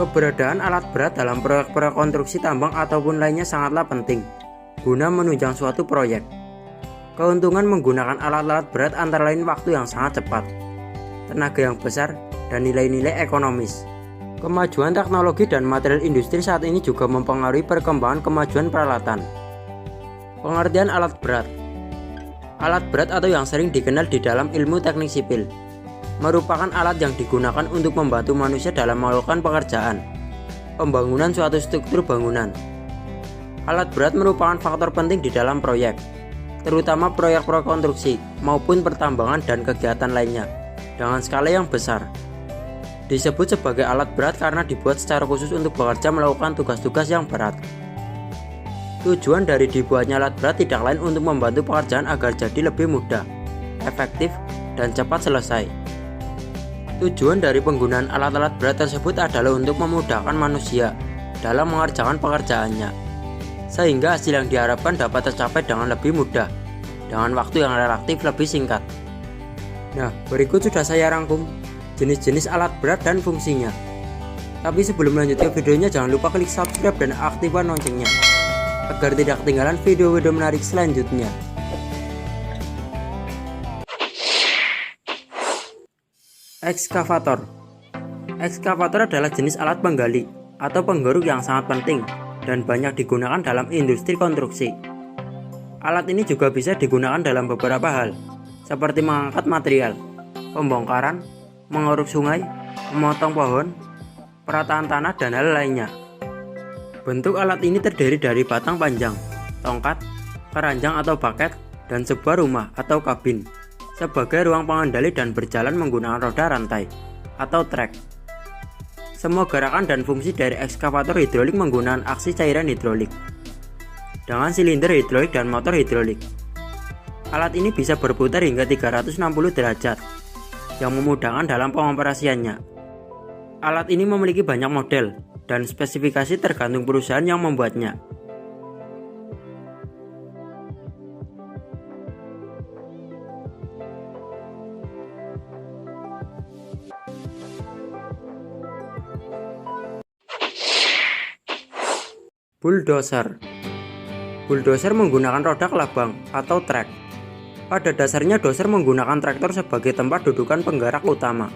Keberadaan alat berat dalam proyek-proyek konstruksi tambang ataupun lainnya sangatlah penting guna menunjang suatu proyek. Keuntungan menggunakan alat-alat berat antara lain waktu yang sangat cepat, tenaga yang besar, dan nilai-nilai ekonomis. Kemajuan teknologi dan material industri saat ini juga mempengaruhi perkembangan kemajuan peralatan. Pengertian alat berat. Alat berat atau yang sering dikenal di dalam ilmu teknik sipil merupakan alat yang digunakan untuk membantu manusia dalam melakukan pekerjaan pembangunan suatu struktur bangunan. Alat berat merupakan faktor penting di dalam proyek, terutama proyek-proyek konstruksi maupun pertambangan dan kegiatan lainnya dengan skala yang besar. Disebut sebagai alat berat karena dibuat secara khusus untuk bekerja melakukan tugas-tugas yang berat. Tujuan dari dibuatnya alat berat tidak lain untuk membantu pekerjaan agar jadi lebih mudah, efektif, dan cepat selesai. Tujuan dari penggunaan alat-alat berat tersebut adalah untuk memudahkan manusia dalam mengerjakan pekerjaannya, sehingga hasil yang diharapkan dapat tercapai dengan lebih mudah, dengan waktu yang relatif lebih singkat. Nah, berikut sudah saya rangkum jenis-jenis alat berat dan fungsinya. Tapi sebelum lanjut ke videonya, jangan lupa klik subscribe dan aktifkan loncengnya, agar tidak ketinggalan video-video menarik selanjutnya. Ekskavator. Ekskavator adalah jenis alat penggali atau penggeruk yang sangat penting dan banyak digunakan dalam industri konstruksi. Alat ini juga bisa digunakan dalam beberapa hal, seperti mengangkat material, pembongkaran, mengeruk sungai, memotong pohon, perataan tanah, dan hal lainnya. Bentuk alat ini terdiri dari batang panjang, tongkat, keranjang atau baket, dan sebuah rumah atau kabin sebagai ruang pengendali dan berjalan menggunakan roda rantai atau trek. Semua gerakan dan fungsi dari ekskavator hidrolik menggunakan aksi cairan hidrolik dengan silinder hidrolik dan motor hidrolik. Alat ini bisa berputar hingga 360 derajat yang memudahkan dalam pengoperasiannya. Alat ini memiliki banyak model dan spesifikasi tergantung perusahaan yang membuatnya. Bulldozer. Bulldozer menggunakan roda kelabang atau trek. Pada dasarnya dozer menggunakan traktor sebagai tempat dudukan penggerak utama.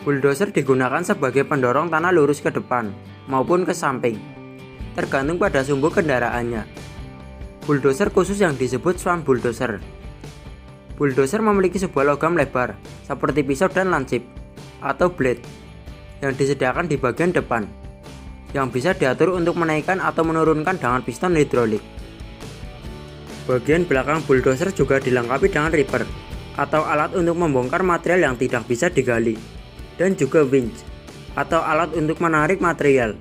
Bulldozer digunakan sebagai pendorong tanah lurus ke depan maupun ke samping, tergantung pada sumbu kendaraannya. Bulldozer khusus yang disebut swan bulldozer. Bulldozer memiliki sebuah logam lebar seperti pisau dan lancip atau blade yang disediakan di bagian depan, yang bisa diatur untuk menaikkan atau menurunkan dengan piston hidrolik. Bagian belakang bulldozer juga dilengkapi dengan ripper atau alat untuk membongkar material yang tidak bisa digali, dan juga winch atau alat untuk menarik material.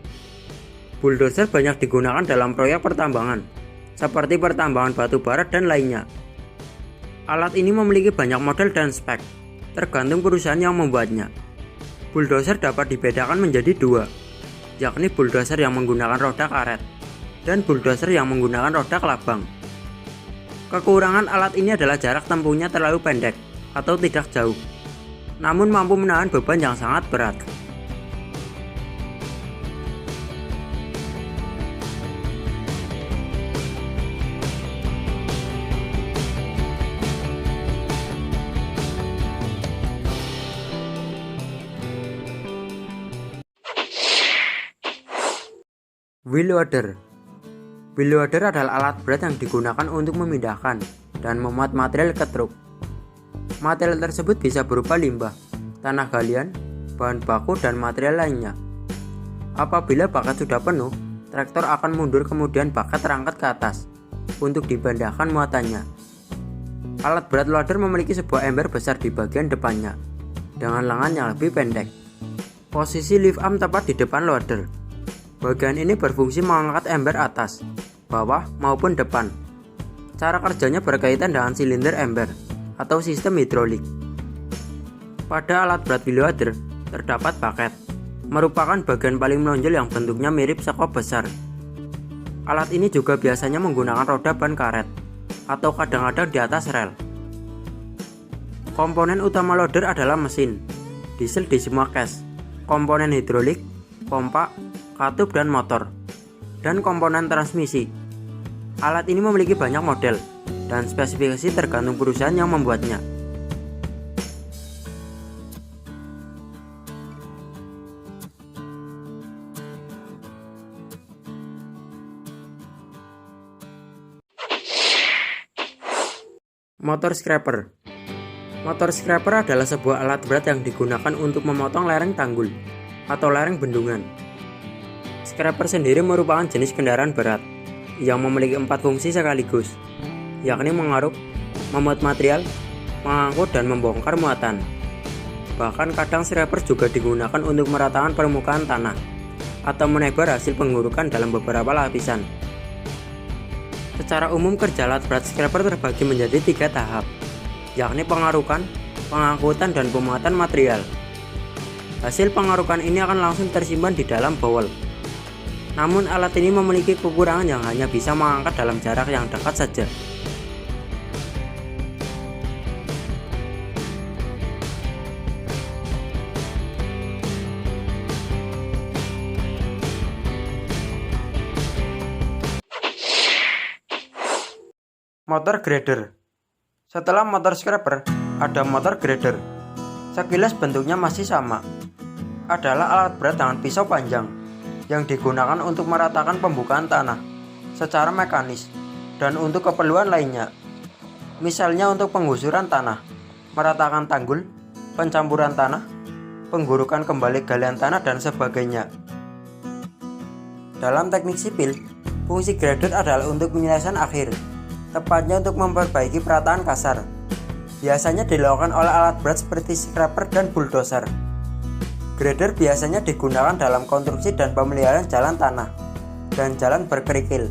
Bulldozer banyak digunakan dalam proyek pertambangan seperti pertambangan batu bara dan lainnya. Alat ini memiliki banyak model dan spek, tergantung perusahaan yang membuatnya. Bulldozer dapat dibedakan menjadi dua, yakni bulldozer yang menggunakan roda karet dan bulldozer yang menggunakan roda kelabang. Kekurangan alat ini adalah jarak tempuhnya terlalu pendek atau tidak jauh, namun mampu menahan beban yang sangat berat. Wheel loader. Wheel loader adalah alat berat yang digunakan untuk memindahkan dan memuat material ke truk. Material tersebut bisa berupa limbah, tanah galian, bahan baku, dan material lainnya. Apabila baket sudah penuh, traktor akan mundur kemudian baket terangkat ke atas untuk dipindahkan muatannya. Alat berat loader memiliki sebuah ember besar di bagian depannya dengan lengan yang lebih pendek. Posisi lift arm tepat di depan loader. Bagian ini berfungsi mengangkat ember atas, bawah, maupun depan. Cara kerjanya berkaitan dengan silinder ember atau sistem hidrolik. Pada alat berat wheel loader terdapat baket, merupakan bagian paling menonjol yang bentuknya mirip sekop besar. Alat ini juga biasanya menggunakan roda ban karet atau kadang-kadang di atas rel. Komponen utama loader adalah mesin, diesel di semua case, komponen hidrolik, pompa, katup dan motor, dan komponen transmisi. Alat ini memiliki banyak model dan spesifikasi tergantung perusahaan yang membuatnya. Motor scraper. Motor scraper adalah sebuah alat berat yang digunakan untuk memotong lereng tanggul atau lereng bendungan. Scraper sendiri merupakan jenis kendaraan berat yang memiliki 4 fungsi sekaligus, yakni mengaruk, memuat material, mengangkut, dan membongkar muatan. Bahkan kadang scraper juga digunakan untuk meratakan permukaan tanah atau menebar hasil pengurukan dalam beberapa lapisan. Secara umum kerja alat berat scraper terbagi menjadi 3 tahap, yakni pengarukan, pengangkutan, dan pemuatan material. Hasil pengarukan ini akan langsung tersimpan di dalam bowel. Namun alat ini memiliki kekurangan yang hanya bisa mengangkat dalam jarak yang dekat saja. Motor grader. Setelah motor scraper, ada motor grader. Sekilas bentuknya masih sama. Adalah alat berat dengan pisau panjang yang digunakan untuk meratakan pembukaan tanah secara mekanis dan untuk keperluan lainnya. Misalnya untuk penggusuran tanah, meratakan tanggul, pencampuran tanah, penggurukan kembali galian tanah, dan sebagainya. Dalam teknik sipil, fungsi grader adalah untuk penyelesaian akhir, tepatnya untuk memperbaiki perataan kasar. Biasanya dilakukan oleh alat berat seperti scraper dan bulldozer. Grader biasanya digunakan dalam konstruksi dan pemeliharaan jalan tanah dan jalan berkerikil.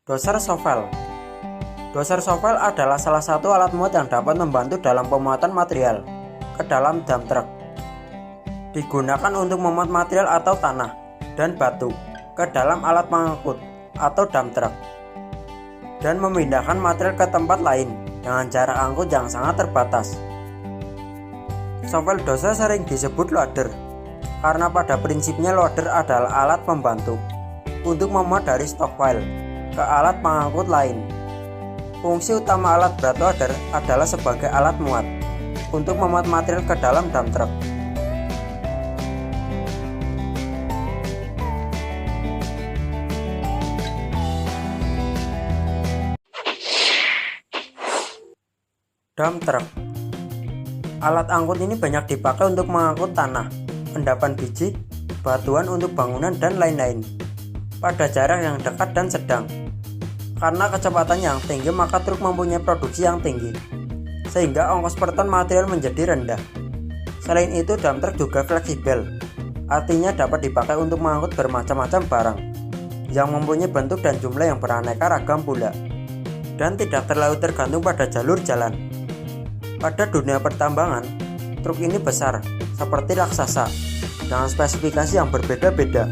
Doser shovel. Doser shovel adalah salah satu alat muat yang dapat membantu dalam pemuatan material ke dalam dump truck. Digunakan untuk memuat material atau tanah dan batu ke dalam alat pengangkut atau dump truck, dan memindahkan material ke tempat lain dengan jarak angkut yang sangat terbatas. Shovel doser sering disebut loader karena pada prinsipnya loader adalah alat pembantu untuk memuat dari stockpile ke alat pengangkut lain. Fungsi utama alat berat loader adalah sebagai alat muat untuk memuat material ke dalam dump truck. Dump truck. Alat angkut ini banyak dipakai untuk mengangkut tanah, endapan biji, batuan untuk bangunan, dan lain-lain pada jarak yang dekat dan sedang. Karena kecepatan yang tinggi, maka truk mempunyai produksi yang tinggi, sehingga ongkos per ton material menjadi rendah. Selain itu, dump truck juga fleksibel, artinya dapat dipakai untuk mengangkut bermacam-macam barang yang mempunyai bentuk dan jumlah yang beraneka ragam pula, dan tidak terlalu tergantung pada jalur jalan. Pada dunia pertambangan, truk ini besar, seperti raksasa, dengan spesifikasi yang berbeda-beda.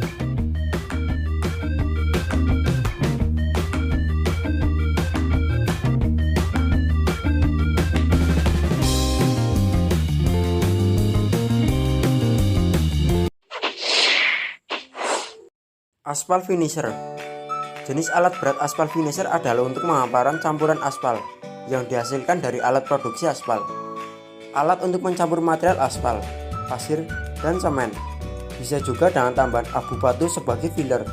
Aspal finisher. Jenis alat berat aspal finisher adalah untuk menghamparan campuran aspal yang dihasilkan dari alat produksi aspal. Alat untuk mencampur material aspal, pasir, dan semen. Bisa juga dengan tambahan abu batu sebagai filler,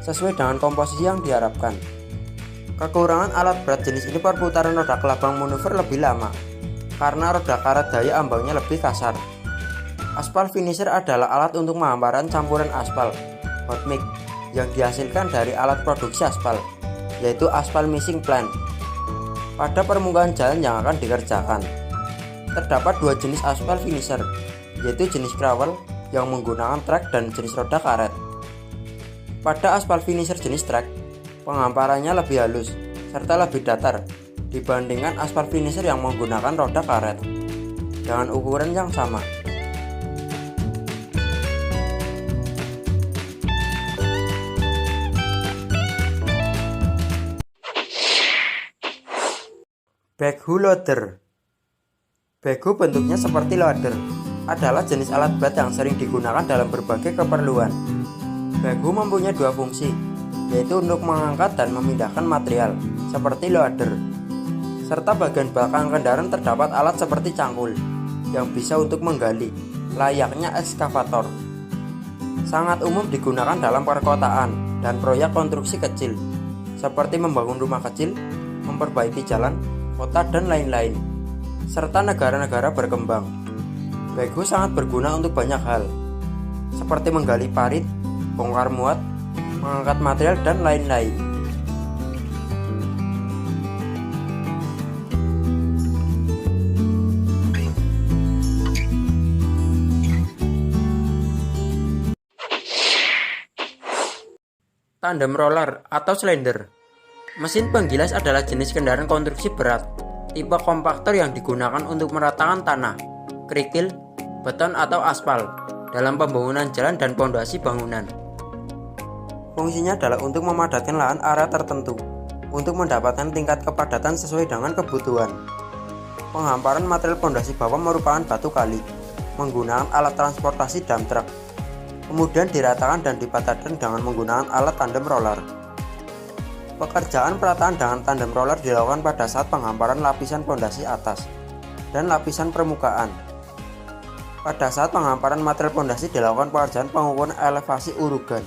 sesuai dengan komposisi yang diharapkan. Kekurangan alat berat jenis ini perputaran roda kelabang manuver lebih lama, karena roda karet daya ambangnya lebih kasar. Aspal finisher adalah alat untuk menghamparan campuran aspal, hot mix, yang dihasilkan dari alat produksi aspal, yaitu aspal mixing plant, pada permukaan jalan yang akan dikerjakan. Terdapat 2 jenis aspal finisher, yaitu jenis gravel yang menggunakan trek dan jenis roda karet. Pada aspal finisher jenis trek, penghamparannya lebih halus serta lebih datar dibandingkan aspal finisher yang menggunakan roda karet dengan ukuran yang sama. Backhoe loader. Backhoe bentuknya seperti loader, adalah jenis alat berat yang sering digunakan dalam berbagai keperluan. Backhoe mempunyai dua fungsi, yaitu untuk mengangkat dan memindahkan material, seperti loader. Serta bagian belakang kendaraan terdapat alat seperti cangkul, yang bisa untuk menggali, layaknya ekskavator. Sangat umum digunakan dalam perkotaan dan proyek konstruksi kecil, seperti membangun rumah kecil, memperbaiki jalan, kota, dan lain-lain, serta negara-negara berkembang. Backhoe sangat berguna untuk banyak hal, seperti menggali parit, bongkar muat, mengangkat material, dan lain-lain. Tandem roller atau slender. Mesin penggilas adalah jenis kendaraan konstruksi berat, tipe kompaktor yang digunakan untuk meratakan tanah, kerikil, beton atau aspal dalam pembangunan jalan dan pondasi bangunan. Fungsinya adalah untuk memadatkan lahan area tertentu untuk mendapatkan tingkat kepadatan sesuai dengan kebutuhan. Penghamparan material pondasi bawah merupakan batu kali menggunakan alat transportasi dump truck, kemudian diratakan dan dipadatkan dengan menggunakan alat tandem roller. Pekerjaan perataan dengan tandem roller dilakukan pada saat penghamparan lapisan pondasi atas dan lapisan permukaan. Pada saat penghamparan material pondasi dilakukan pekerjaan pengukuran elevasi urugan.